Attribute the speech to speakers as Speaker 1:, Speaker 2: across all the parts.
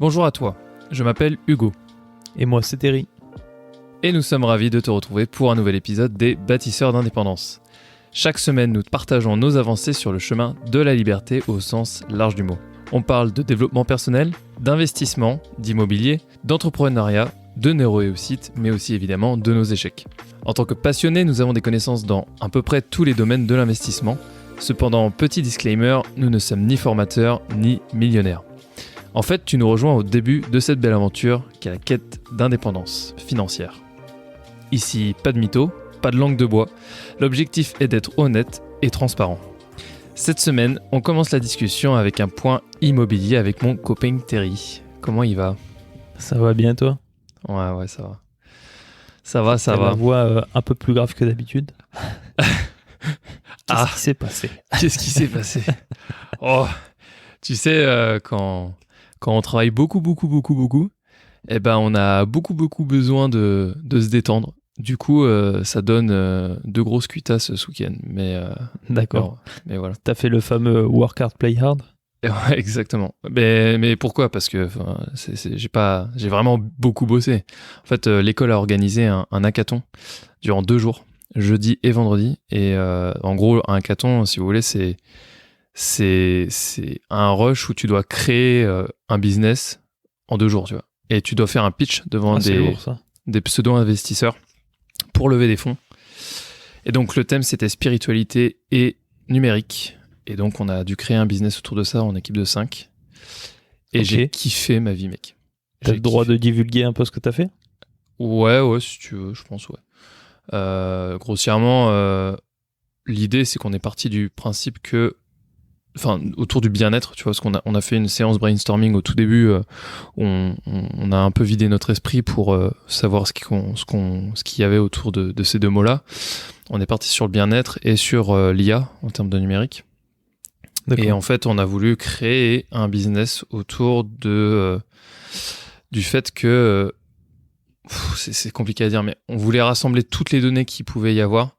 Speaker 1: Bonjour à toi, je m'appelle Hugo.
Speaker 2: Et moi, c'est Terry.
Speaker 1: Et nous sommes ravis de te retrouver pour un nouvel épisode des Bâtisseurs d'indépendance. Chaque semaine, nous partageons nos avancées sur le chemin de la liberté au sens large du mot. On parle de développement personnel, d'investissement, d'immobilier, d'entrepreneuriat, de neuroréussite, mais aussi évidemment de nos échecs. En tant que passionnés, nous avons des connaissances dans à peu près tous les domaines de l'investissement. Cependant, petit disclaimer, nous ne sommes ni formateurs ni millionnaires. En fait, tu nous rejoins au début de cette belle aventure qui est la quête d'indépendance financière. Ici, pas de mytho, pas de langue de bois. L'objectif est d'être honnête et transparent. Cette semaine, on commence la discussion avec un point immobilier avec mon copain Terry. Comment il va ?
Speaker 2: Ça va bien, toi ?
Speaker 1: Ouais, ça va. Ça va.
Speaker 2: T'as la voix un peu plus grave que d'habitude. Qu'est-ce qui s'est passé ?
Speaker 1: Qu'est-ce qui s'est passé ? Oh, tu sais, quand on travaille beaucoup, eh ben on a beaucoup besoin de se détendre. Du coup, ça donne de grosses cuitasses ce week-end.
Speaker 2: D'accord.
Speaker 1: Mais voilà.
Speaker 2: T'as fait le fameux work hard, play hard ?
Speaker 1: Ouais, exactement. Mais pourquoi ? Parce que j'ai vraiment beaucoup bossé. En fait, l'école a organisé un hackathon durant 2 jours, jeudi et vendredi. Et en gros, un hackathon, si vous voulez, c'est un rush où tu dois créer un business en 2 jours, tu vois. Et tu dois faire un pitch devant des pseudo-investisseurs pour lever des fonds. Et donc, le thème, c'était spiritualité et numérique. Et donc, on a dû créer un business autour de ça en équipe de 5. Et
Speaker 2: Okay.
Speaker 1: j'ai kiffé ma vie, mec.
Speaker 2: T'as le droit de divulguer un peu ce que t'as fait ?
Speaker 1: Ouais, si tu veux, je pense, ouais. Grossièrement, l'idée, c'est qu'on est parti du principe que autour du bien-être, tu vois, parce qu'on a fait une séance brainstorming au tout début, on a un peu vidé notre esprit pour savoir ce qu'il y avait autour de ces 2 mots-là. On est parti sur le bien-être et sur l'IA en termes de numérique.
Speaker 2: D'accord.
Speaker 1: Et en fait, on a voulu créer un business autour du fait que c'est compliqué à dire, mais on voulait rassembler toutes les données qu'il pouvait y avoir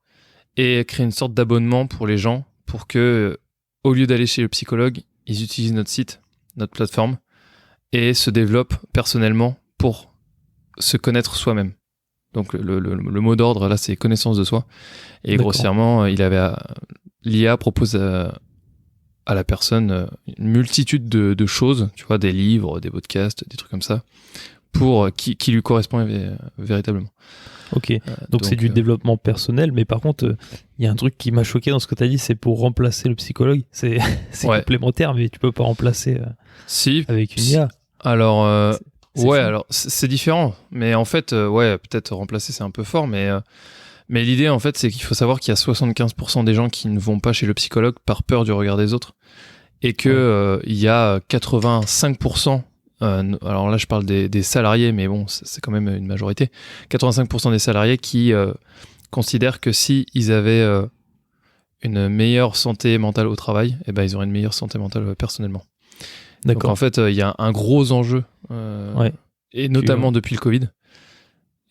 Speaker 1: et créer une sorte d'abonnement pour les gens pour que au lieu d'aller chez le psychologue, ils utilisent notre site, notre plateforme, et se développent personnellement pour se connaître soi-même. Donc le mot d'ordre, là, c'est connaissance de soi. Et
Speaker 2: D'accord.
Speaker 1: grossièrement, l'IA propose à la personne une multitude de choses, tu vois, des livres, des podcasts, des trucs comme ça, pour qui lui correspond véritablement.
Speaker 2: Ok, donc c'est du développement personnel, mais par contre, il y a un truc qui m'a choqué dans ce que tu as dit, c'est pour remplacer le psychologue. C'est
Speaker 1: Ouais.
Speaker 2: complémentaire, mais tu peux pas remplacer
Speaker 1: Si.
Speaker 2: avec une IA.
Speaker 1: Alors,
Speaker 2: C'est
Speaker 1: ouais,
Speaker 2: fou.
Speaker 1: alors c'est différent, mais en fait, ouais, peut-être remplacer c'est un peu fort, mais l'idée en fait, c'est qu'il faut savoir qu'il y a 75% des gens qui ne vont pas chez le psychologue par peur du regard des autres, et que il y a 85%. Alors là, je parle des salariés, mais bon, c'est quand même une majorité. 85% des salariés qui considèrent que si ils avaient une meilleure santé mentale au travail, eh ben ils auraient une meilleure santé mentale personnellement.
Speaker 2: D'accord.
Speaker 1: Donc en fait, il y a un gros enjeu, et notamment depuis le Covid.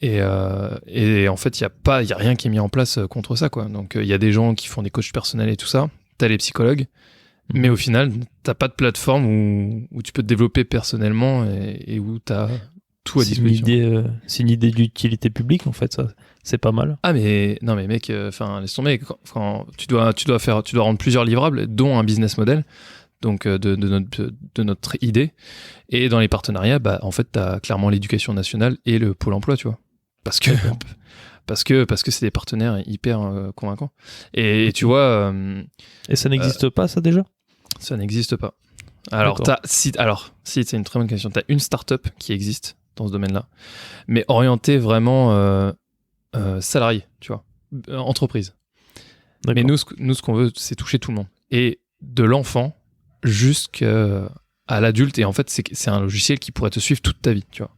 Speaker 1: Et en fait, il y a rien qui est mis en place contre ça, quoi. Donc il y a des gens qui font des coachs personnels et tout ça. T'as les psychologues, mais au final, t'as pas de plateforme où tu peux te développer personnellement et où t'as tout à disposition.
Speaker 2: C'est une idée d'utilité publique, en fait, ça. C'est pas mal.
Speaker 1: Ah mais non mais mec, laisse tomber. Quand tu dois rendre plusieurs livrables, dont un business model. Donc de notre idée, et dans les partenariats, bah en fait t'as clairement l'éducation nationale et le pôle emploi, tu vois, parce que c'est des partenaires hyper convaincants. Et tu vois,
Speaker 2: et ça n'existe pas, ça, déjà ?
Speaker 1: ça n'existe pas. Alors si c'est une très bonne question. T'as une start-up qui existe dans ce domaine-là, mais orientée vraiment salarié, tu vois, entreprise.
Speaker 2: D'accord.
Speaker 1: Mais nous ce qu'on veut, c'est toucher tout le monde, et de l'enfant jusqu'à l'adulte, et en fait c'est un logiciel qui pourrait te suivre toute ta vie, tu vois.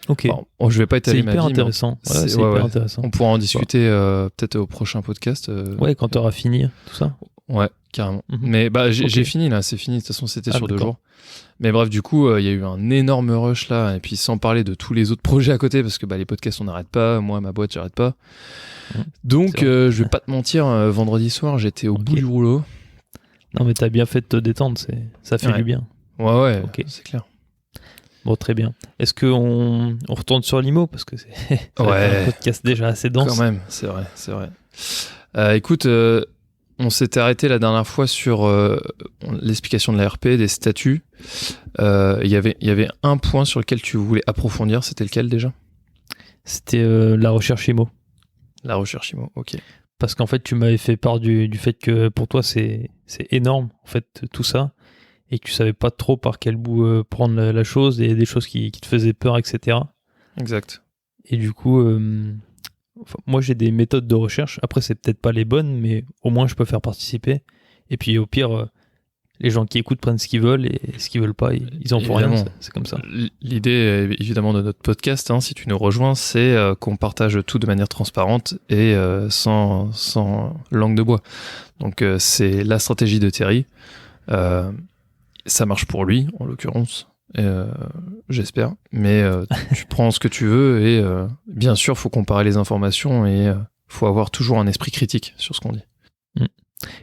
Speaker 2: Ok.
Speaker 1: Bon, je vais pas étaler ma vie,
Speaker 2: intéressant.
Speaker 1: mais
Speaker 2: C'est hyper intéressant.
Speaker 1: on pourra en discuter peut-être au prochain podcast.
Speaker 2: Ouais, quand tu auras fini tout ça.
Speaker 1: Ouais, carrément.
Speaker 2: Mhm.
Speaker 1: Mais j'ai
Speaker 2: Ok.
Speaker 1: fini là, c'est fini. De toute façon, c'était sur 2
Speaker 2: d'accord.
Speaker 1: jours. Mais bref, du coup, il y a eu un énorme rush là, et puis sans parler de tous les autres projets à côté, parce que les podcasts on n'arrête pas. Moi, ma boîte, j'arrête pas. Donc, je vais pas te mentir, vendredi soir, j'étais au bout du rouleau.
Speaker 2: Non, mais t'as bien fait de te détendre, ça fait du bien.
Speaker 1: Ouais,
Speaker 2: Ok.
Speaker 1: c'est clair.
Speaker 2: Bon, très bien. Est-ce qu'on retourne sur l'IMO parce que c'est un podcast déjà assez dense.
Speaker 1: Quand même, c'est vrai. Écoute, on s'était arrêté la dernière fois sur l'explication de l'ARP, des statuts. Il y avait un point sur lequel tu voulais approfondir. C'était lequel déjà ?
Speaker 2: C'était la recherche IMO.
Speaker 1: La recherche IMO, ok.
Speaker 2: Parce qu'en fait, tu m'avais fait part du fait que pour toi, c'est énorme, en fait, tout ça. Et que tu savais pas trop par quel bout prendre la chose. Et des choses qui te faisaient peur, etc.
Speaker 1: Exact.
Speaker 2: Et du coup, moi, j'ai des méthodes de recherche. Après, c'est peut-être pas les bonnes, mais au moins, je peux faire participer. Et puis, au pire, les gens qui écoutent prennent ce qu'ils veulent et ce qu'ils veulent pas, ils en font rien. C'est comme ça.
Speaker 1: L'idée, évidemment, de notre podcast, si tu nous rejoins, c'est qu'on partage tout de manière transparente et sans langue de bois. Donc, c'est la stratégie de Thierry. Ça marche pour lui, en l'occurrence. J'espère, mais tu prends ce que tu veux et bien sûr, faut comparer les informations et faut avoir toujours un esprit critique sur ce qu'on dit.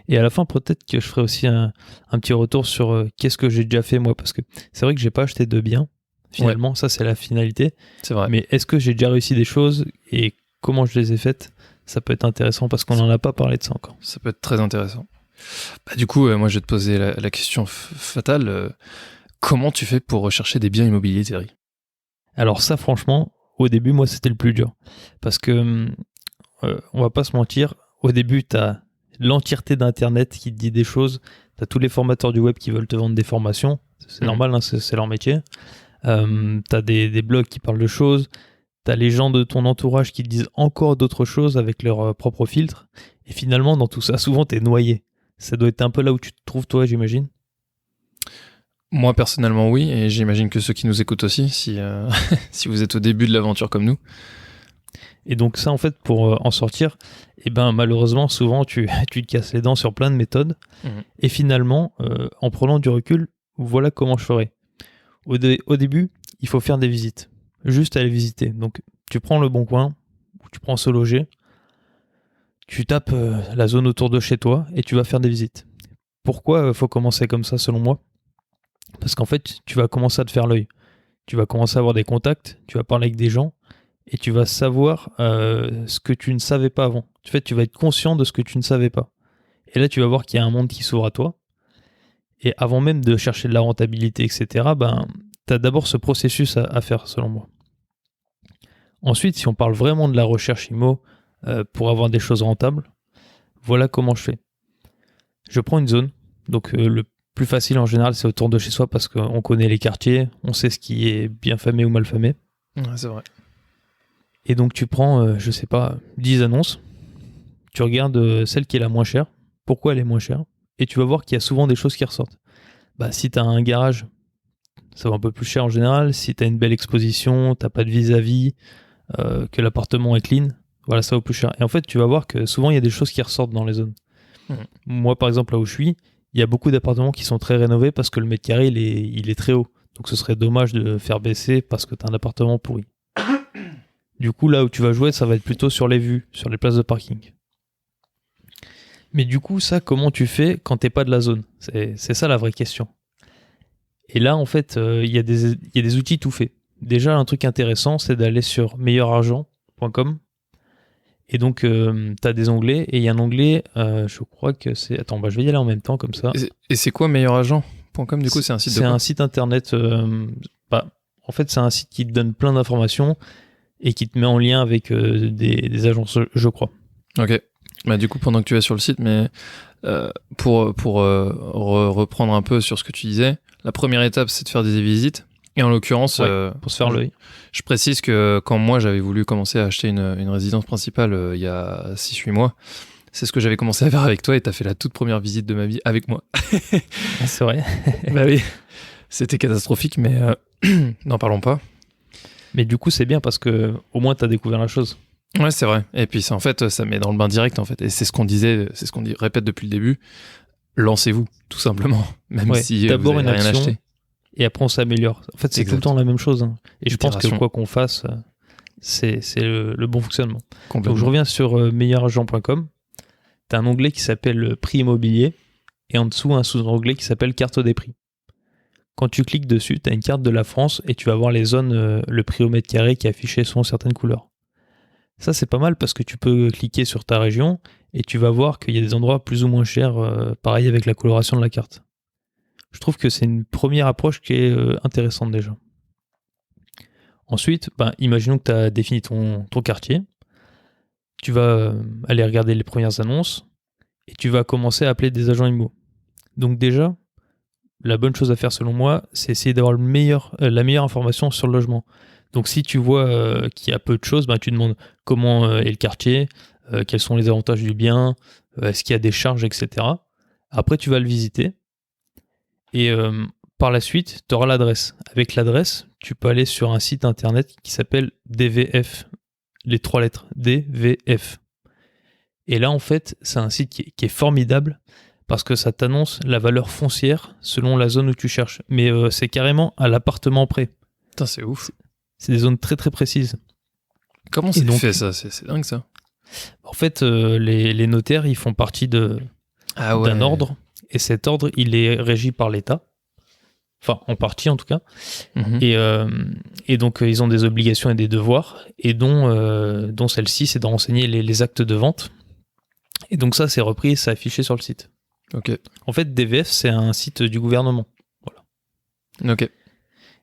Speaker 2: Et à la fin, peut-être que je ferai aussi un petit retour sur qu'est-ce que j'ai déjà fait moi, parce que c'est vrai que j'ai pas acheté de biens, finalement, ça c'est la finalité.
Speaker 1: C'est vrai.
Speaker 2: Mais est-ce que j'ai déjà réussi des choses et comment je les ai faites ? Ça peut être intéressant parce qu'on n'en a pas parlé de ça encore.
Speaker 1: Ça peut être très intéressant. Du coup, moi je vais te poser la question fatale. Comment tu fais pour rechercher des biens immobiliers, Thierry ?
Speaker 2: Alors ça, franchement, au début, moi, c'était le plus dur. Parce que, on va pas se mentir, au début, tu as l'entièreté d'Internet qui te dit des choses, tu as tous les formateurs du web qui veulent te vendre des formations, c'est normal, hein, c'est leur métier. Tu as des blogs qui parlent de choses, tu as les gens de ton entourage qui te disent encore d'autres choses avec leurs propres filtres, et finalement, dans tout ça, souvent, tu es noyé. Ça doit être un peu là où tu te trouves, toi, j'imagine.
Speaker 1: Moi, personnellement, oui, et j'imagine que ceux qui nous écoutent aussi, si vous êtes au début de l'aventure comme nous.
Speaker 2: Et donc ça, en fait, pour en sortir, malheureusement, souvent, tu te casses les dents sur plein de méthodes. Et finalement, en prenant du recul, voilà comment je ferais. Au début, il faut faire des visites. Juste aller visiter. Donc, tu prends Le Bon Coin, ou tu prends Se Loger, tu tapes la zone autour de chez toi et tu vas faire des visites. Pourquoi faut commencer comme ça, selon moi ? Parce qu'en fait, tu vas commencer à te faire l'œil. Tu vas commencer à avoir des contacts, tu vas parler avec des gens et tu vas savoir ce que tu ne savais pas avant. En fait, tu vas être conscient de ce que tu ne savais pas. Et là, tu vas voir qu'il y a un monde qui s'ouvre à toi. Et avant même de chercher de la rentabilité, etc., tu as d'abord ce processus à faire, selon moi. Ensuite, si on parle vraiment de la recherche IMO pour avoir des choses rentables, voilà comment je fais. Je prends une zone. Donc, le plus facile en général, c'est autour de chez soi parce qu'on connaît les quartiers, on sait ce qui est bien famé ou mal famé.
Speaker 1: Ouais, c'est vrai.
Speaker 2: Et donc tu prends, 10 annonces, tu regardes celle qui est la moins chère, pourquoi elle est moins chère, et tu vas voir qu'il y a souvent des choses qui ressortent. Si tu as un garage, ça va un peu plus cher en général. Si tu as une belle exposition, tu n'as pas de vis-à-vis, que l'appartement est clean, voilà, ça vaut plus cher. Et en fait, tu vas voir que souvent il y a des choses qui ressortent dans les zones. Moi, par exemple, là où je suis, il y a beaucoup d'appartements qui sont très rénovés parce que le mètre carré, il est très haut. Donc ce serait dommage de faire baisser parce que tu as un appartement pourri. Du coup, là où tu vas jouer, ça va être plutôt sur les vues, sur les places de parking. Mais du coup, ça, comment tu fais quand t'es pas de la zone ? C'est ça la vraie question. Et là, en fait, il y a des outils tout faits. Déjà, un truc intéressant, c'est d'aller sur meilleurargent.com. Et donc, tu as des onglets, et il y a un onglet, je crois que c'est... Attends, je vais y aller en même temps, comme ça.
Speaker 1: Et c'est quoi meilleuragent.com, du coup, c'est un site de quoi ?
Speaker 2: C'est un site internet... en fait, c'est un site qui te donne plein d'informations et qui te met en lien avec des agences, je crois.
Speaker 1: Ok. Du coup, pendant que tu es sur le site, mais pour reprendre un peu sur ce que tu disais, la première étape, c'est de faire des visites. Et en l'occurrence,
Speaker 2: pour se faire l'œil.
Speaker 1: Je précise que quand moi j'avais voulu commencer à acheter une résidence principale il y a 6-8 mois, c'est ce que j'avais commencé à faire avec toi et t'as fait la toute première visite de ma vie avec moi.
Speaker 2: C'est vrai.
Speaker 1: Oui, c'était catastrophique, mais n'en parlons pas.
Speaker 2: Mais du coup, c'est bien parce que au moins t'as découvert la chose.
Speaker 1: Ouais, c'est vrai. Et puis en fait, ça met dans le bain direct en fait. Et c'est ce qu'on disait, c'est ce qu'on répète depuis le début. Lancez-vous, tout simplement, même si
Speaker 2: d'abord
Speaker 1: vous n'avez rien acheté.
Speaker 2: Et après, on s'améliore. En fait, c'est tout le temps la même chose. Hein. Et je pense que quoi qu'on fasse, c'est le bon fonctionnement. Donc, je reviens sur meilleurargent.com. Tu as un onglet qui s'appelle Prix immobilier. Et en dessous, un sous-onglet qui s'appelle Carte des prix. Quand tu cliques dessus, tu as une carte de la France et tu vas voir les zones, le prix au mètre carré qui est affiché selon certaines couleurs. Ça, c'est pas mal parce que tu peux cliquer sur ta région et tu vas voir qu'il y a des endroits plus ou moins chers, pareil avec la coloration de la carte. Je trouve que c'est une première approche qui est intéressante déjà. Ensuite, imaginons que tu as défini ton quartier. Tu vas aller regarder les premières annonces et tu vas commencer à appeler des agents immo. Donc déjà, la bonne chose à faire selon moi, c'est essayer d'avoir la meilleure information sur le logement. Donc si tu vois qu'il y a peu de choses, tu demandes comment est le quartier, quels sont les avantages du bien, est-ce qu'il y a des charges, etc. Après, tu vas le visiter. Et par la suite, tu auras l'adresse. Avec l'adresse, tu peux aller sur un site internet qui s'appelle DVF. Les 3 lettres, DVF. Et là, en fait, c'est un site qui est formidable parce que ça t'annonce la valeur foncière selon la zone où tu cherches. Mais c'est carrément à l'appartement près.
Speaker 1: Putain, c'est ouf.
Speaker 2: C'est des zones très très précises.
Speaker 1: Comment c'est fait ça ? C'est dingue ça.
Speaker 2: En fait, les notaires, ils font partie d'un ordre. Et cet ordre, il est régi par l'État. Enfin, en partie en tout cas. Et donc, ils ont des obligations et des devoirs, et dont celle-ci, c'est de renseigner les actes de vente. Et donc ça, c'est repris et c'est affiché sur le site.
Speaker 1: Ok.
Speaker 2: En fait, DVF, c'est un site du gouvernement. Voilà.
Speaker 1: Ok.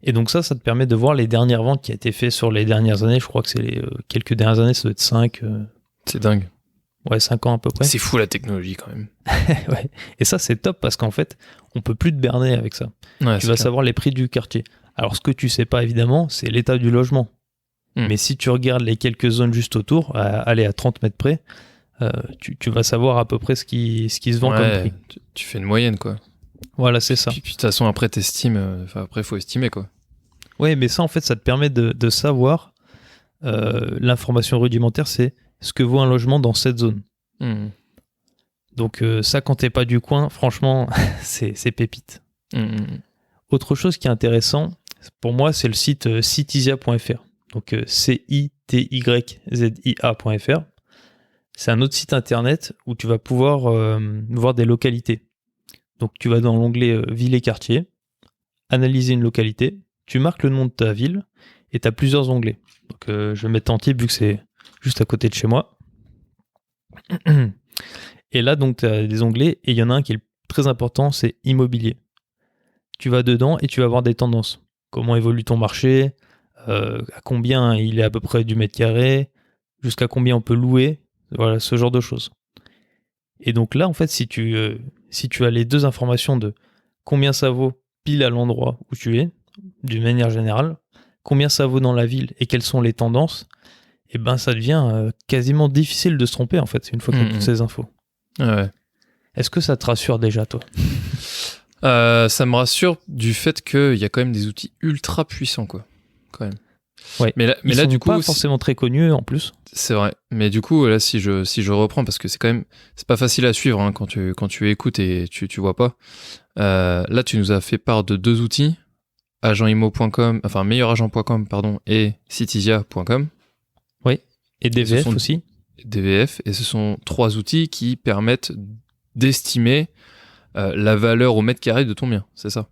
Speaker 2: Et donc ça te permet de voir les dernières ventes qui ont été faites sur les dernières années. Je crois que c'est les quelques dernières années, ça doit être 5.
Speaker 1: C'est dingue.
Speaker 2: Ouais, 5 ans à peu près.
Speaker 1: C'est fou la technologie quand même.
Speaker 2: Ouais. Et ça, c'est top parce qu'en fait, on peut plus te berner avec ça.
Speaker 1: Ouais,
Speaker 2: tu vas savoir les prix du quartier. Alors, ce que tu sais pas, évidemment, c'est l'état du logement. Mais si tu regardes les quelques zones juste autour, aller à 30 mètres près, tu vas savoir à peu près ce qui se vend comme prix.
Speaker 1: Tu fais une moyenne, quoi.
Speaker 2: Voilà, c'est ça.
Speaker 1: Puis de toute façon, après, t'estimes. Après, faut estimer, quoi.
Speaker 2: Ouais, mais ça, en fait, ça te permet de savoir l'information rudimentaire, c'est ce que vaut un logement dans cette zone. Donc ça, quand t'es pas du coin, franchement, c'est pépite. Autre chose qui est intéressant, pour moi, c'est le site citizia.fr. Donc CITYZIA.fr. C'est un autre site internet où tu vas pouvoir voir des localités. Donc tu vas dans l'onglet ville et quartier, analyser une localité, tu marques le nom de ta ville et tu as plusieurs onglets. Donc je vais mettre Antibes vu que c'est juste à côté de chez moi. Et là, donc, tu as des onglets et il y en a un qui est très important, c'est immobilier. Tu vas dedans et tu vas voir des tendances. Comment évolue ton marché, à combien il est à peu près du mètre carré, jusqu'à combien on peut louer, voilà, ce genre de choses. Et donc là, en fait, si tu as les deux informations de combien ça vaut pile à l'endroit où tu es, d'une manière générale, combien ça vaut dans la ville et quelles sont les tendances, et ben ça devient quasiment difficile de se tromper, en fait, une fois que tu as toutes ces infos.
Speaker 1: Ouais.
Speaker 2: Est-ce que ça te rassure déjà, toi ?
Speaker 1: Ça me rassure du fait qu'il y a quand même des outils ultra puissants, quoi. Quand même.
Speaker 2: Ouais.
Speaker 1: Mais là, du coup,
Speaker 2: pas forcément très connus en plus.
Speaker 1: C'est vrai. Mais du coup, là, si je reprends, parce que c'est quand même, c'est pas facile à suivre hein, quand tu écoutes et tu vois pas. Là, tu nous as fait part de 2 outils, agentimmo.com, enfin meilleuragent.com, pardon, et citizia.com.
Speaker 2: Oui. Et DVF aussi.
Speaker 1: DVF, et ce sont 3 outils qui permettent d'estimer la valeur au mètre carré de ton bien, c'est ça ?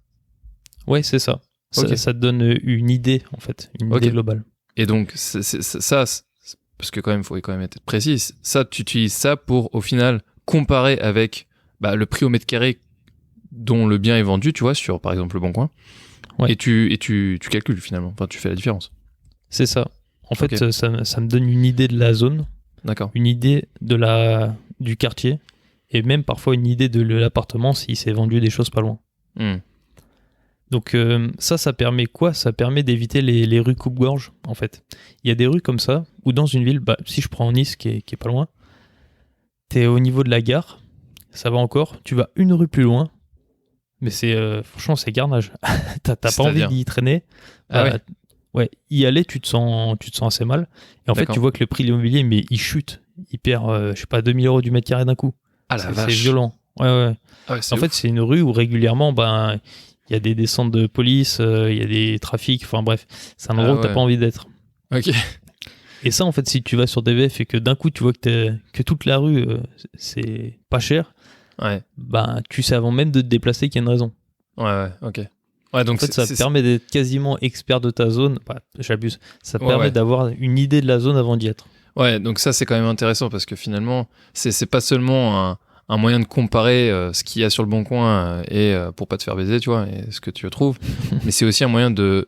Speaker 2: Ouais, c'est ça.
Speaker 1: Okay.
Speaker 2: Ça te donne une idée, en fait, une idée globale.
Speaker 1: Et donc, ça, parce que quand même, il faut quand même être précis, ça, tu utilises ça pour, au final, comparer avec le prix au mètre carré dont le bien est vendu, tu vois, sur, par exemple, Le Bon Coin, et tu calcules, finalement, enfin, tu fais la différence.
Speaker 2: C'est ça. En fait, ça me donne une idée de la zone,
Speaker 1: d'accord,
Speaker 2: une idée du quartier, et même parfois une idée de l'appartement s'il s'est vendu des choses pas loin. Donc ça permet quoi ? Ça permet d'éviter les rues coupe-gorge, en fait. Il y a des rues comme ça, où dans une ville, si je prends Nice, qui est pas loin, t'es au niveau de la gare, ça va encore, tu vas une rue plus loin, mais franchement, c'est carnage. T'as pas envie d'y traîner. Ouais, y aller, tu te sens assez mal. Et en fait, tu vois que le prix de l'immobilier, mais il chute. Il perd, 2000 € du mètre carré d'un coup.
Speaker 1: Ah la vache.
Speaker 2: C'est violent. Ouais. En fait, c'est une rue où régulièrement, il y a des descentes de police, il y a des trafics, enfin bref, c'est un endroit où t'as pas envie d'être.
Speaker 1: Ok.
Speaker 2: Et ça, en fait, si tu vas sur DVF et que d'un coup tu vois que toute la rue, c'est pas cher, tu sais avant même de te déplacer qu'il y a une raison.
Speaker 1: Ouais, ok. Ouais, donc
Speaker 2: en fait, ça permet d'être quasiment expert de ta zone. Bah, j'abuse. Ça permet d'avoir une idée de la zone avant d'y être.
Speaker 1: Ouais, donc ça, c'est quand même intéressant parce que finalement, c'est pas seulement un moyen de comparer ce qu'il y a sur le bon coin et pour pas te faire baiser, tu vois, et ce que tu trouves, mais c'est aussi un moyen de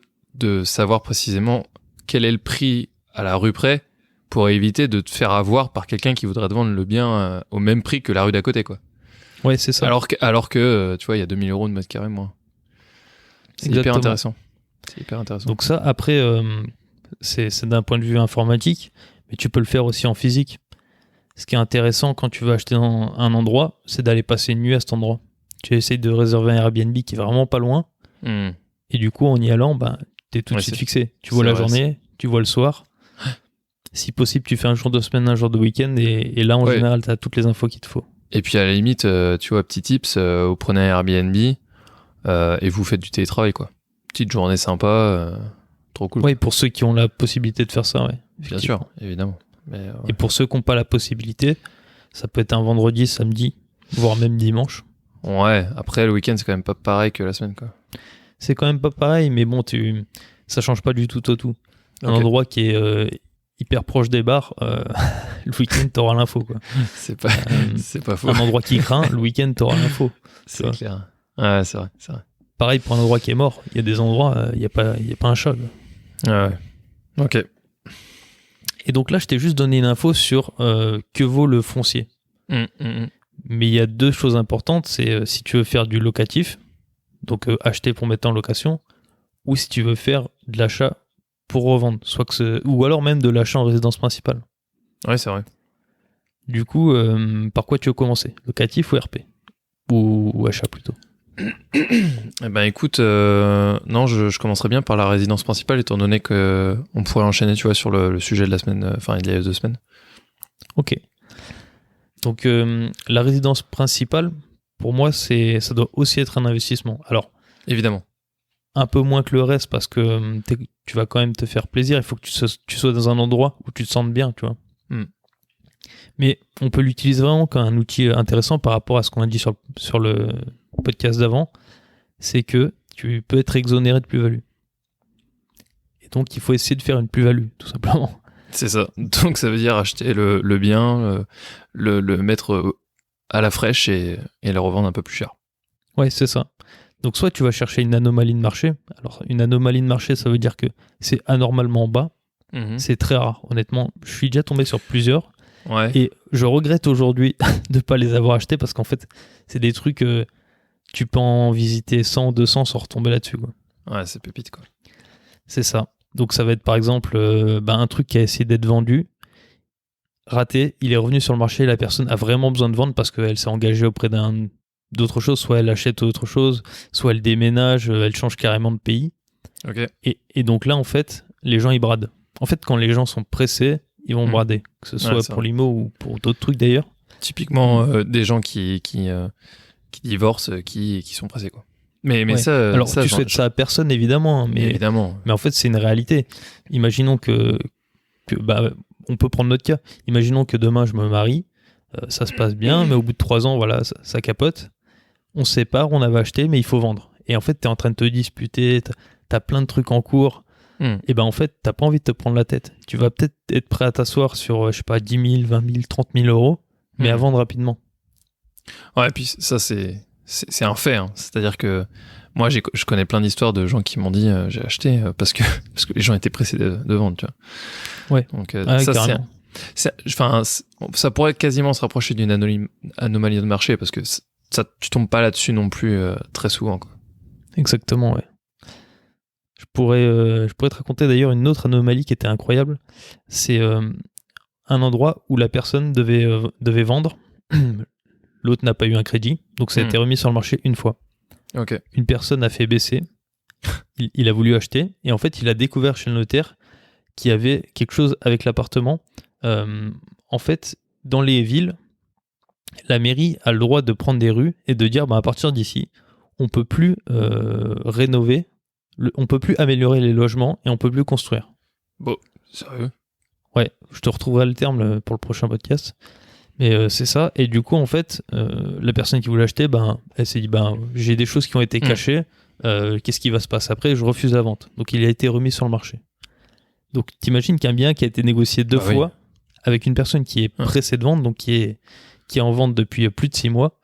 Speaker 1: savoir précisément quel est le prix à la rue près pour éviter de te faire avoir par quelqu'un qui voudrait te vendre le bien au même prix que la rue d'à côté, quoi.
Speaker 2: Ouais, c'est ça.
Speaker 1: Alors que tu vois, il y a 2000 € de mètre carré moins. C'est hyper intéressant. C'est hyper intéressant.
Speaker 2: Donc ça, après, c'est d'un point de vue informatique, mais tu peux le faire aussi en physique. Ce qui est intéressant quand tu veux acheter dans un endroit, c'est d'aller passer une nuit à cet endroit. Tu essayes de réserver un Airbnb qui est vraiment pas loin, et du coup, en y allant, t'es tout de suite fixé. Tu vois la journée, tu vois le soir. Si possible, tu fais un jour de semaine, un jour de week-end, et là, en général, t'as toutes les infos qu'il te faut.
Speaker 1: Et puis à la limite, tu vois, petit tips, vous prenez un Airbnb et vous faites du télétravail, quoi. Petite journée sympa, trop cool.
Speaker 2: Oui, pour ceux qui ont la possibilité de faire ça, ouais.
Speaker 1: Bien sûr, évidemment. Mais,
Speaker 2: et pour ceux qui n'ont pas la possibilité, ça peut être un vendredi, samedi, voire même dimanche.
Speaker 1: Ouais, après le week-end, c'est quand même pas pareil que la semaine, quoi.
Speaker 2: C'est quand même pas pareil, mais bon, ça change pas du tout au tout. Un endroit qui est hyper proche des bars, le week-end, t'auras l'info, quoi.
Speaker 1: C'est pas faux.
Speaker 2: Un endroit qui craint, le week-end, t'auras l'info.
Speaker 1: C'est clair. Ouais, c'est vrai.
Speaker 2: Pareil pour un endroit qui est mort. Il y a des endroits, il n'y a pas un chat.
Speaker 1: Ouais. Ok.
Speaker 2: Et donc là, je t'ai juste donné une info sur que vaut le foncier. Mais il y a deux choses importantes. C'est si tu veux faire du locatif, donc acheter pour mettre en location, ou si tu veux faire de l'achat pour revendre, ou alors même de l'achat en résidence principale.
Speaker 1: Ouais, c'est vrai.
Speaker 2: Du coup, par quoi tu veux commencer? Locatif ou RP? Ou achat plutôt?
Speaker 1: Eh ben écoute, non, je commencerai bien par la résidence principale, étant donné qu'on pourrait enchaîner, tu vois, sur le sujet de la semaine, enfin il y a 2 semaines.
Speaker 2: Ok. Donc la résidence principale, pour moi, ça doit aussi être un investissement. Alors,
Speaker 1: évidemment.
Speaker 2: Un peu moins que le reste parce que tu vas quand même te faire plaisir. Il faut que tu sois dans un endroit où tu te sentes bien, tu vois. Mais on peut l'utiliser vraiment comme un outil intéressant par rapport à ce qu'on a dit sur le podcast d'avant. C'est que tu peux être exonéré de plus-value. Et donc, il faut essayer de faire une plus-value, tout simplement.
Speaker 1: C'est ça. Donc, ça veut dire acheter le bien, le mettre à la fraîche et le revendre un peu plus cher.
Speaker 2: Ouais, c'est ça. Donc, soit tu vas chercher une anomalie de marché. Alors, une anomalie de marché, ça veut dire que c'est anormalement bas. C'est très rare, honnêtement. Je suis déjà tombé sur plusieurs.
Speaker 1: Ouais.
Speaker 2: Et je regrette aujourd'hui de ne pas les avoir achetés parce qu'en fait, c'est des trucs, tu peux en visiter 100, 200 sans retomber là-dessus, quoi.
Speaker 1: Ouais, c'est pépite, quoi.
Speaker 2: C'est ça. Donc ça va être par exemple un truc qui a essayé d'être vendu, raté, il est revenu sur le marché, la personne a vraiment besoin de vendre parce qu'elle s'est engagée auprès d'autre chose, soit elle achète autre chose, soit elle déménage, elle change carrément de pays.
Speaker 1: Okay.
Speaker 2: Et donc là, en fait, les gens, ils bradent. En fait, quand les gens sont pressés, ils vont brader, que ce soit pour l'IMO ou pour d'autres trucs d'ailleurs.
Speaker 1: Typiquement des gens qui divorcent, qui sont pressés, quoi. Mais ça...
Speaker 2: Alors, tu souhaites ça à personne, évidemment. Hein,
Speaker 1: évidemment.
Speaker 2: Mais en fait, c'est une réalité. Imaginons que on peut prendre notre cas. Imaginons que demain, je me marie, ça se passe bien, mais au bout de 3 ans, voilà, ça capote. On se sépare, on avait acheté, mais il faut vendre. Et en fait, t'es en train de te disputer, t'as plein de trucs en cours. Et en fait, t'as pas envie de te prendre la tête. Tu vas peut-être être prêt à t'asseoir sur, je sais pas, 10 000, 20 000, 30 000 euros, mais à vendre rapidement.
Speaker 1: Ouais, et puis ça, c'est un fait. Hein. C'est-à-dire que moi, je connais plein d'histoires de gens qui m'ont dit j'ai acheté parce que les gens étaient pressés de vendre, tu vois.
Speaker 2: Ouais.
Speaker 1: Donc, ça, ça pourrait quasiment se rapprocher d'une anomalie de marché parce que tu tombes pas là-dessus non plus très souvent, quoi. Exactement,
Speaker 2: ouais. Je pourrais te raconter d'ailleurs une autre anomalie qui était incroyable. C'est un endroit où la personne devait vendre. L'autre n'a pas eu un crédit, donc ça a été remis sur le marché une fois.
Speaker 1: Okay.
Speaker 2: Une personne a fait baisser, il a voulu acheter, et en fait, il a découvert chez le notaire qu'il y avait quelque chose avec l'appartement. En fait, dans les villes, la mairie a le droit de prendre des rues et de dire à partir d'ici, on peut plus rénover, on peut plus améliorer les logements et on peut plus construire.
Speaker 1: Bon, sérieux?
Speaker 2: Ouais, je te retrouverai le terme pour le prochain podcast. Mais c'est ça, et du coup en fait la personne qui voulait acheter, elle s'est dit j'ai des choses qui ont été cachées, Qu'est-ce qui va se passer après? Je refuse la vente. Donc il a été remis sur le marché. Donc t'imagines qu'un bien qui a été négocié 2 fois avec une personne qui est pressée de vente, donc qui est en vente depuis plus de 6 mois,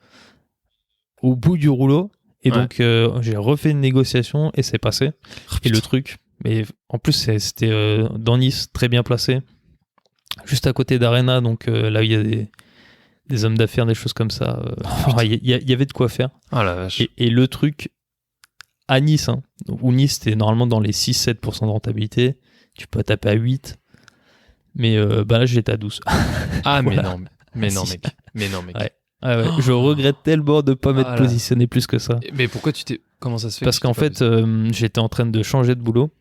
Speaker 2: au bout du rouleau, et donc j'ai refait une négociation et c'est passé. Et le truc, mais en plus c'était dans Nice, très bien placé, juste à côté d'Arena, donc là où il y a des hommes d'affaires, des choses comme ça. Il y avait de quoi faire.
Speaker 1: Ah la vache.
Speaker 2: Et le truc, à Nice, où Nice, t'es normalement dans les 6-7% de rentabilité, tu peux taper à 8, mais là, j'étais à 12.
Speaker 1: Ah,
Speaker 2: voilà.
Speaker 1: mais non, mec. Ouais.
Speaker 2: Ouais. Je regrette tellement de ne pas m'être positionné plus que ça.
Speaker 1: Mais pourquoi comment ça se fait?
Speaker 2: Parce qu'en fait, j'étais en train de changer de boulot,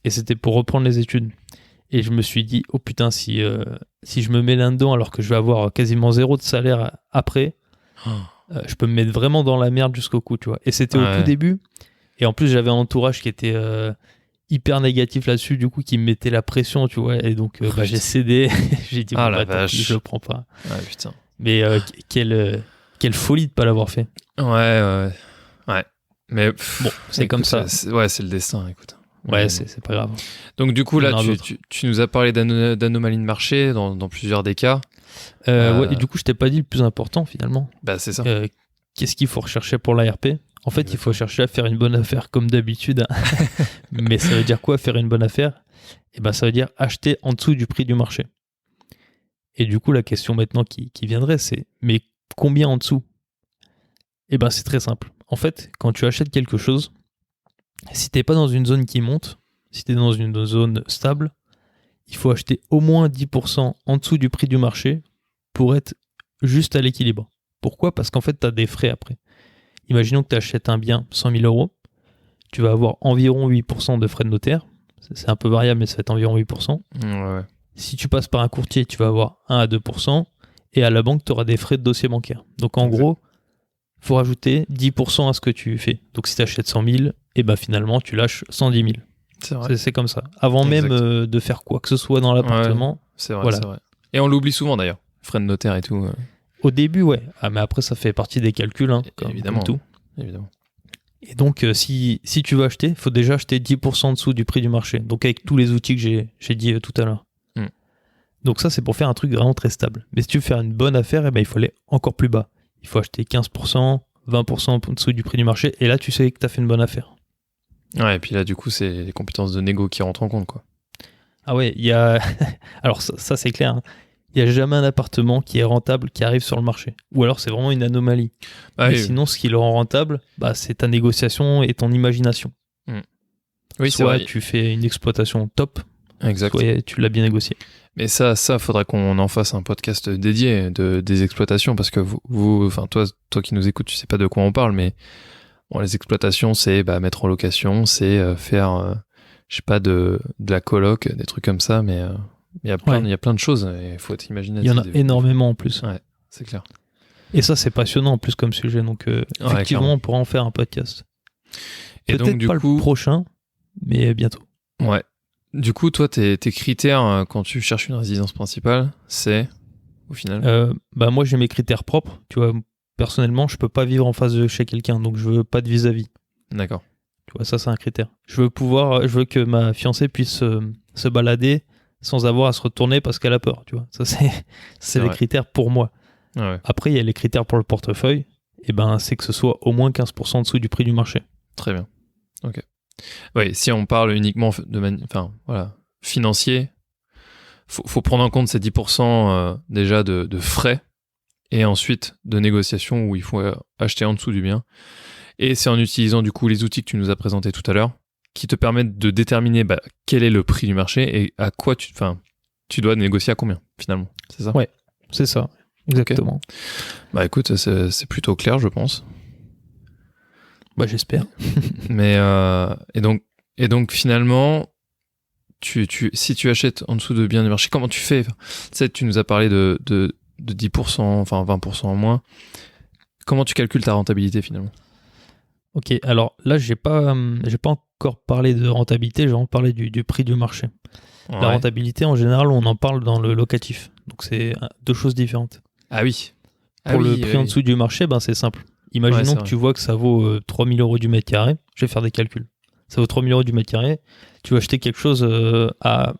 Speaker 2: et c'était pour reprendre les études. Et je me suis dit, oh putain, si je me mets là-dedans alors que je vais avoir quasiment 0 de salaire après, je peux me mettre vraiment dans la merde jusqu'au cou, tu vois. Et c'était au tout début. Et en plus, j'avais un entourage qui était hyper négatif là-dessus, du coup, qui me mettait la pression, tu vois. Et donc, j'ai cédé. J'ai dit, tant pis, je le prends pas.
Speaker 1: Ah, putain.
Speaker 2: Mais quelle folie de pas l'avoir fait.
Speaker 1: Ouais. Mais
Speaker 2: bon, c'est comme ça.
Speaker 1: C'est le destin, écoute.
Speaker 2: Ouais, c'est pas grave.
Speaker 1: Donc, du coup, là, tu nous as parlé d'anomalies de marché dans plusieurs des cas.
Speaker 2: Ouais, et du coup, je t'ai pas dit le plus important, finalement.
Speaker 1: Bah, c'est ça.
Speaker 2: Qu'est-ce qu'il faut rechercher pour l'ARP? En fait, il faut chercher à faire une bonne affaire comme d'habitude. Mais ça veut dire quoi, faire une bonne affaire? Ça veut dire acheter en dessous du prix du marché. Et du coup, la question maintenant qui viendrait, c'est mais combien en dessous? C'est très simple. En fait, quand tu achètes quelque chose, si t'es pas dans une zone qui monte, si t'es dans une zone stable, il faut acheter au moins 10% en dessous du prix du marché pour être juste à l'équilibre. Pourquoi? Parce qu'en fait, tu as des frais après. Imaginons que tu achètes un bien 100 000 €, tu vas avoir environ 8% de frais de notaire. C'est un peu variable, mais ça va être environ 8%.
Speaker 1: Ouais.
Speaker 2: Si tu passes par un courtier, tu vas avoir 1 à 2%. Et à la banque, tu auras des frais de dossier bancaire. Donc en gros, il faut rajouter 10% à ce que tu fais. Donc si tu achètes 100 000, finalement, tu lâches 110 000.
Speaker 1: C'est vrai.
Speaker 2: C'est comme ça. Avant même de faire quoi que ce soit dans l'appartement.
Speaker 1: C'est vrai, c'est vrai. Et on l'oublie souvent d'ailleurs. Frais de notaire et tout.
Speaker 2: Au début, ouais. Mais après, ça fait partie des calculs,
Speaker 1: évidemment,
Speaker 2: comme tout.
Speaker 1: Évidemment.
Speaker 2: Et donc, si tu veux acheter, il faut déjà acheter 10% en dessous du prix du marché. Donc, avec tous les outils que j'ai dit tout à l'heure. Donc, ça, c'est pour faire un truc vraiment très stable. Mais si tu veux faire une bonne affaire, il faut aller encore plus bas. Il faut acheter 15%, 20% en dessous du prix du marché. Et là, tu sais que tu as fait une bonne affaire.
Speaker 1: Ouais, et puis là, du coup, c'est les compétences de négo qui rentrent en compte, quoi.
Speaker 2: Ah ouais, il y a... Alors, ça c'est clair, il n'y a jamais un appartement qui est rentable qui arrive sur le marché. Ou alors c'est vraiment une anomalie. Mais sinon, ce qui le rend rentable, c'est ta négociation et ton imagination.
Speaker 1: Oui,
Speaker 2: soit tu fais une exploitation top, soit tu l'as bien négocié.
Speaker 1: Mais ça, faudra qu'on en fasse un podcast dédié des exploitations, parce que toi qui nous écoutes, tu sais pas de quoi on parle, mais bon, les exploitations, c'est mettre en location, c'est faire, je sais pas, de la coloc, des trucs comme ça, mais il y a plein de choses, il faut être imaginatif.
Speaker 2: Il y en a énormément en plus.
Speaker 1: Ouais, c'est clair.
Speaker 2: Et ça, c'est passionnant en plus comme sujet, donc effectivement, on pourra en faire un podcast.
Speaker 1: Et
Speaker 2: peut-être
Speaker 1: donc, du
Speaker 2: pas
Speaker 1: coup,
Speaker 2: le prochain, mais bientôt.
Speaker 1: Ouais. Du coup, toi, tes critères quand tu cherches une résidence principale, c'est, au final
Speaker 2: moi, j'ai mes critères propres. Tu vois, personnellement, je peux pas vivre en face de chez quelqu'un, donc je veux pas de vis-à-vis.
Speaker 1: D'accord.
Speaker 2: Tu vois, ça, c'est un critère. Je veux que ma fiancée puisse se balader sans avoir à se retourner parce qu'elle a peur, tu vois. Ça, c'est les critères pour moi.
Speaker 1: Ouais.
Speaker 2: Après, il y a les critères pour le portefeuille. C'est que ce soit au moins 15% en dessous du prix du marché.
Speaker 1: Très bien. Ok. Oui, si on parle uniquement financier, faut prendre en compte ces 10% déjà de frais et ensuite de négociation où il faut acheter en dessous du bien. Et c'est en utilisant du coup les outils que tu nous as présentés tout à l'heure qui te permettent de déterminer quel est le prix du marché et à quoi tu dois négocier à combien finalement. C'est ça?
Speaker 2: Ouais, c'est ça. Exactement.
Speaker 1: Okay. Écoute, c'est plutôt clair, je pense.
Speaker 2: J'espère.
Speaker 1: Mais et donc finalement, si tu achètes en dessous de biens du marché, comment tu fais? Tu sais, tu nous as parlé de 10%, enfin 20% en moins. Comment tu calcules ta rentabilité finalement?
Speaker 2: Ok, alors là, j'ai pas encore parlé de rentabilité, j'ai vraiment parlé du prix du marché. Ouais. La rentabilité, en général, on en parle dans le locatif. Donc c'est 2 choses différentes.
Speaker 1: Ah oui.
Speaker 2: Pour le prix en dessous du marché, c'est simple. Imaginons
Speaker 1: Ouais,
Speaker 2: que tu vois que ça vaut 3000 euros du mètre carré. Je vais faire des calculs. Ça vaut 3000 euros du mètre carré. Tu vas acheter quelque chose à,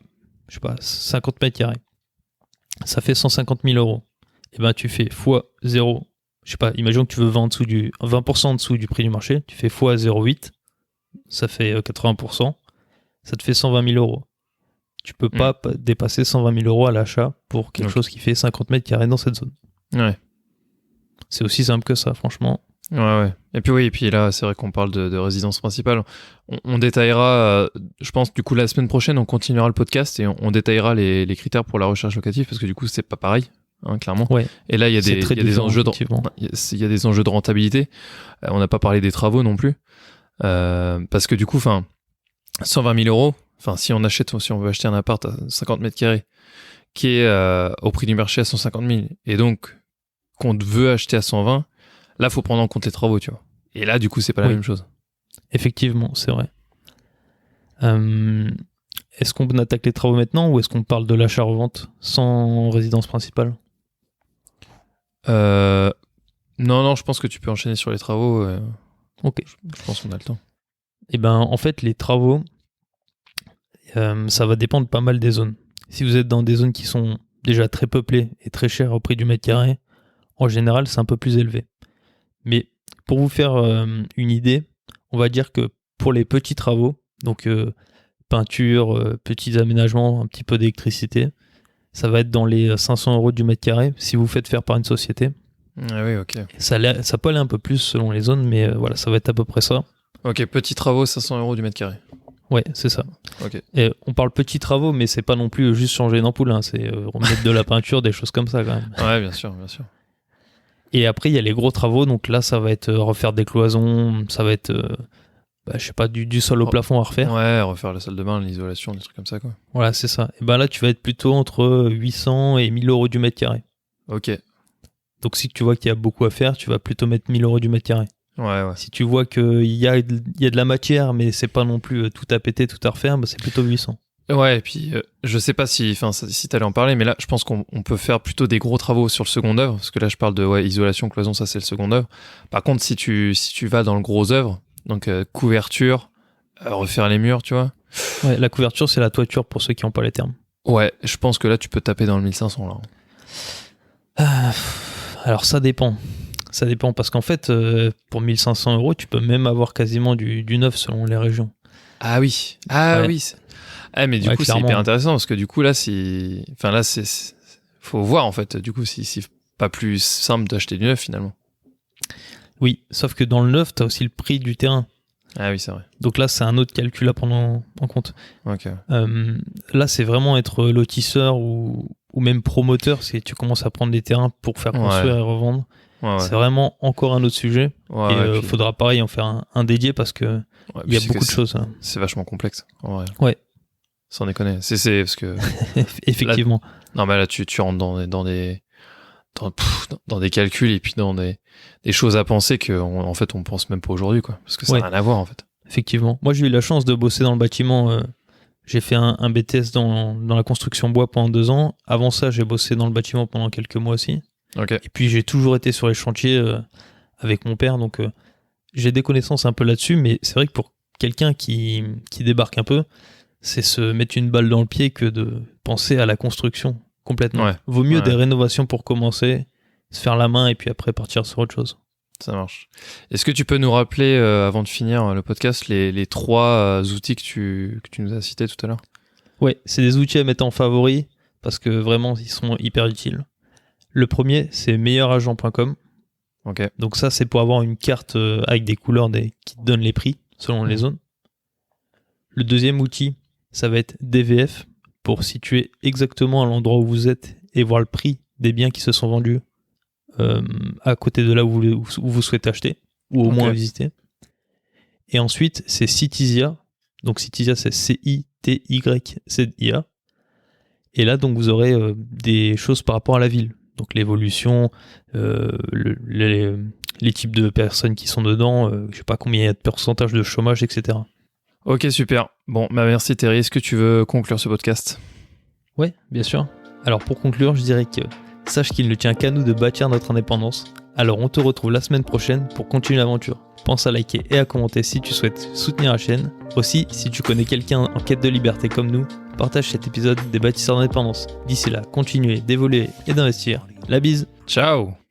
Speaker 2: je sais pas, 50 mètres carrés. Ça fait 150 000 euros. Et ben, tu fais fois 0. Je sais pas, imaginons que tu veux 20% en dessous du prix du marché. Tu fais fois 0,8. Ça fait 80%. Ça te fait 120 000 euros. Tu peux pas dépasser 120 000 euros à l'achat pour quelque chose qui fait 50 mètres carrés dans cette zone.
Speaker 1: Ouais.
Speaker 2: C'est aussi simple que ça, franchement.
Speaker 1: Ouais. Et puis là, c'est vrai qu'on parle de résidence principale. On détaillera, je pense, du coup, la semaine prochaine, on continuera le podcast et on détaillera les critères pour la recherche locative parce que du coup, c'est pas pareil, hein, clairement.
Speaker 2: Ouais.
Speaker 1: Et là, il y a des enjeux il y a des enjeux de rentabilité. On n'a pas parlé des travaux non plus. Parce que du coup, 120 000 euros, si on veut acheter un appart à 50 mètres carrés qui est au prix du marché à 150 000 et donc qu'on veut acheter à 120, là, faut prendre en compte les travaux, tu vois. Et là, du coup, c'est pas la même chose.
Speaker 2: Effectivement, c'est vrai. Est-ce qu'on attaque les travaux maintenant ou est-ce qu'on parle de l'achat-revente sans résidence principale ?
Speaker 1: Non, je pense que tu peux enchaîner sur les travaux.
Speaker 2: Ok.
Speaker 1: Je pense qu'on a le temps.
Speaker 2: Et ben, en fait, les travaux, ça va dépendre pas mal des zones. Si vous êtes dans des zones qui sont déjà très peuplées et très chères au prix du mètre carré, en général, c'est un peu plus élevé. Mais pour vous faire une idée, on va dire que pour les petits travaux, donc peinture, petits aménagements, un petit peu d'électricité, ça va être dans les 500 euros du mètre carré si vous faites faire par une société.
Speaker 1: Ah oui, ok.
Speaker 2: Ça peut aller un peu plus selon les zones, mais voilà, ça va être à peu près ça.
Speaker 1: Ok, petits travaux, 500 euros du mètre carré.
Speaker 2: Ouais, c'est ça.
Speaker 1: Ok.
Speaker 2: Et on parle petits travaux, mais c'est pas non plus juste changer une ampoule, hein, c'est remettre de la peinture, des choses comme ça quand même.
Speaker 1: Ouais, bien sûr.
Speaker 2: Et après, il y a les gros travaux, donc là, ça va être refaire des cloisons, ça va être, je sais pas, du sol au plafond à refaire.
Speaker 1: Ouais, refaire la salle de bain, l'isolation, des trucs comme ça, quoi.
Speaker 2: Voilà, c'est ça. Et ben là, tu vas être plutôt entre 800 et 1000 euros du mètre carré.
Speaker 1: Ok.
Speaker 2: Donc si tu vois qu'il y a beaucoup à faire, tu vas plutôt mettre 1000 euros du mètre carré.
Speaker 1: Ouais.
Speaker 2: Si tu vois qu'il y a de la matière, mais c'est pas non plus tout à péter, tout à refaire, c'est plutôt 800.
Speaker 1: Ouais, et puis je sais pas si t'allais en parler, mais là, je pense qu'on peut faire plutôt des gros travaux sur le second œuvre, parce que là, je parle de isolation, cloison, ça c'est le second œuvre. Par contre, si tu vas dans le gros œuvre, donc couverture, refaire les murs, tu vois.
Speaker 2: Ouais, la couverture, c'est la toiture pour ceux qui n'ont pas les termes.
Speaker 1: Ouais, je pense que là, tu peux taper dans le 1500 là.
Speaker 2: Alors ça dépend. Ça dépend parce qu'en fait, pour 1500 euros, tu peux même avoir quasiment du neuf selon les régions.
Speaker 1: Ah oui. Oui. Mais du coup, c'est hyper intéressant parce que du coup, là, faut voir en fait. Du coup, si c'est pas plus simple d'acheter du neuf finalement.
Speaker 2: Oui, sauf que dans le neuf, tu as aussi le prix du terrain.
Speaker 1: Ah oui, c'est vrai.
Speaker 2: Donc là, c'est un autre calcul à prendre en compte.
Speaker 1: Ok.
Speaker 2: Là, c'est vraiment être lotisseur ou même promoteur si tu commences à prendre des terrains pour faire construire et revendre. Ouais. C'est vraiment encore un autre sujet. Et faudra pareil en faire un dédié parce que il y a beaucoup de choses. Hein.
Speaker 1: C'est vachement complexe. En vrai.
Speaker 2: Ouais.
Speaker 1: Sans déconner. C'est parce que.
Speaker 2: Effectivement.
Speaker 1: Là, non, mais là, tu rentres dans des calculs et puis dans des choses à penser qu'en fait, on pense même pas aujourd'hui, quoi. Parce que ça n'a rien à voir, en fait.
Speaker 2: Effectivement. Moi, j'ai eu la chance de bosser dans le bâtiment. J'ai fait un BTS dans la construction bois pendant 2 ans. Avant ça, j'ai bossé dans le bâtiment pendant quelques mois aussi.
Speaker 1: Okay.
Speaker 2: Et puis, j'ai toujours été sur les chantiers avec mon père. Donc, j'ai des connaissances un peu là-dessus. Mais c'est vrai que pour quelqu'un qui débarque un peu, c'est se mettre une balle dans le pied que de penser à la construction complètement. Ouais. Vaut mieux des rénovations pour commencer, se faire la main et puis après partir sur autre chose.
Speaker 1: Ça marche. Est-ce que tu peux nous rappeler, avant de finir le podcast, les 3 outils que tu nous as cités tout à l'heure ?
Speaker 2: Ouais, c'est des outils à mettre en favori parce que vraiment, ils sont hyper utiles. Le premier, c'est meilleuragent.com.
Speaker 1: Okay.
Speaker 2: Donc ça, c'est pour avoir une carte avec des couleurs qui te donnent les prix selon les zones. Le deuxième outil, ça va être DVF pour situer exactement à l'endroit où vous êtes et voir le prix des biens qui se sont vendus à côté de là où vous souhaitez acheter ou au moins visiter. Et ensuite, c'est Citizia. Donc Citizia, c'est CITYZIA. Et là, donc, vous aurez des choses par rapport à la ville. Donc l'évolution, les types de personnes qui sont dedans, je sais pas combien il y a de pourcentage de chômage, etc.
Speaker 1: Ok, super. Bon, merci Terry. Est-ce que tu veux conclure ce podcast ?
Speaker 2: Ouais, bien sûr. Alors pour conclure, je dirais que sache qu'il ne tient qu'à nous de bâtir notre indépendance. Alors on te retrouve la semaine prochaine pour continuer l'aventure. Pense à liker et à commenter si tu souhaites soutenir la chaîne. Aussi, si tu connais quelqu'un en quête de liberté comme nous, partage cet épisode des bâtisseurs d'indépendance. D'ici là, continuez d'évoluer et d'investir. La bise.
Speaker 1: Ciao.